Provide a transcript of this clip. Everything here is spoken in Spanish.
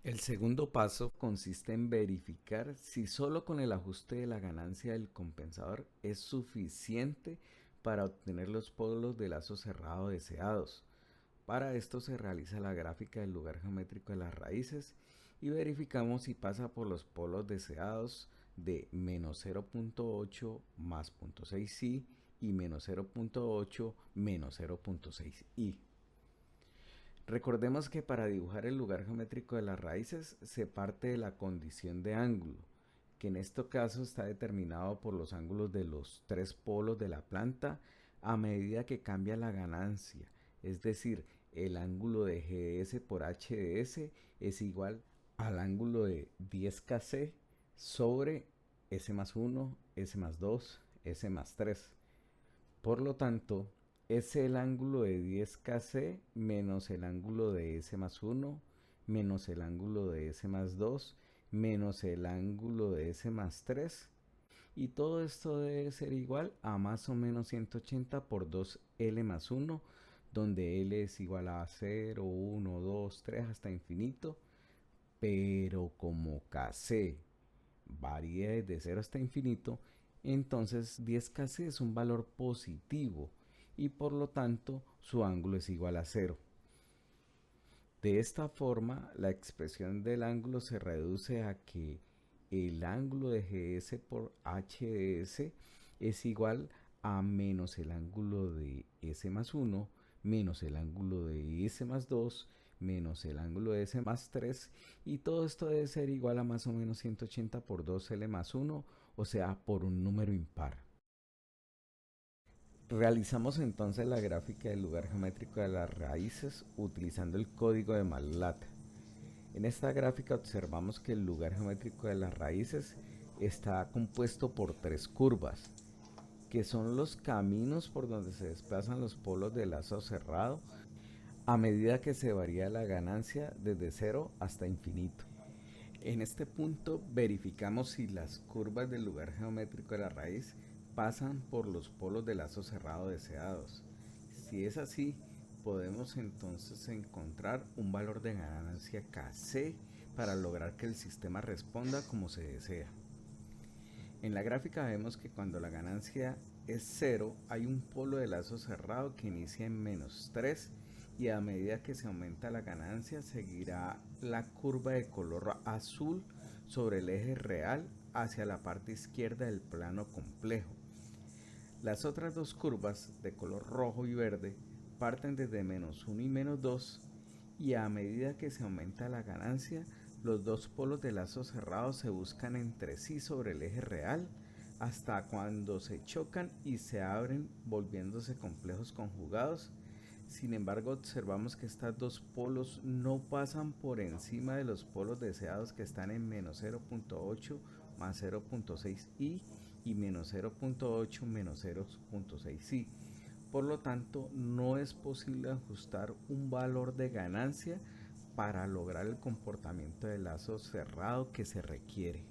El segundo paso consiste en verificar si solo con el ajuste de la ganancia del compensador es suficiente para obtener los polos de lazo cerrado deseados. Para esto se realiza la gráfica del lugar geométrico de las raíces y verificamos si pasa por los polos deseados de menos 0.8 más 0.6i y menos 0.8 menos 0.6i. Recordemos que para dibujar el lugar geométrico de las raíces se parte de la condición de ángulo, que en este caso está determinado por los ángulos de los tres polos de la planta a medida que cambia la ganancia, es decir, el ángulo de GS por HDS es igual al ángulo de 10kc sobre S más 1, S más 2, S más 3. Por lo tanto, es el ángulo de 10kc menos el ángulo de S más 1 menos el ángulo de S más 2 menos el ángulo de S más 3. Y todo esto debe ser igual a más o menos 180 por 2L más 1, donde L es igual a 0, 1, 2, 3 hasta infinito. Pero como Kc varía desde 0 hasta infinito, entonces 10kc es un valor positivo y por lo tanto su ángulo es igual a 0. De esta forma, la expresión del ángulo se reduce a que el ángulo de GS por HDS es igual a menos el ángulo de S más 1 menos el ángulo de S más 2 menos el ángulo de S más 3, y todo esto debe ser igual a más o menos 180 por 2L más 1, o sea, por un número impar. Realizamos entonces la gráfica del lugar geométrico de las raíces utilizando el código de MATLAB. En esta gráfica observamos que el lugar geométrico de las raíces está compuesto por tres curvas, que son los caminos por donde se desplazan los polos del lazo cerrado a medida que se varía la ganancia desde 0 hasta infinito. En este punto verificamos si las curvas del lugar geométrico de la raíz pasan por los polos del lazo cerrado deseados. Si es así, podemos entonces encontrar un valor de ganancia Kc para lograr que el sistema responda como se desea. En la gráfica vemos que cuando la ganancia es 0, hay un polo de lazo cerrado que inicia en menos 3 y a medida que se aumenta la ganancia seguirá la curva de color azul sobre el eje real hacia la parte izquierda del plano complejo. Las otras dos curvas de color rojo y verde parten desde menos 1 y menos 2 y a medida que se aumenta la ganancia, los dos polos de lazo cerrado se buscan entre sí sobre el eje real hasta cuando se chocan y se abren volviéndose complejos conjugados. Sin embargo, observamos que estos dos polos no pasan por encima de los polos deseados que están en menos 0.8 más 0.6i y menos 0.8 menos 0.6i. Por lo tanto, no es posible ajustar un valor de ganancia para lograr el comportamiento de lazo cerrado que se requiere.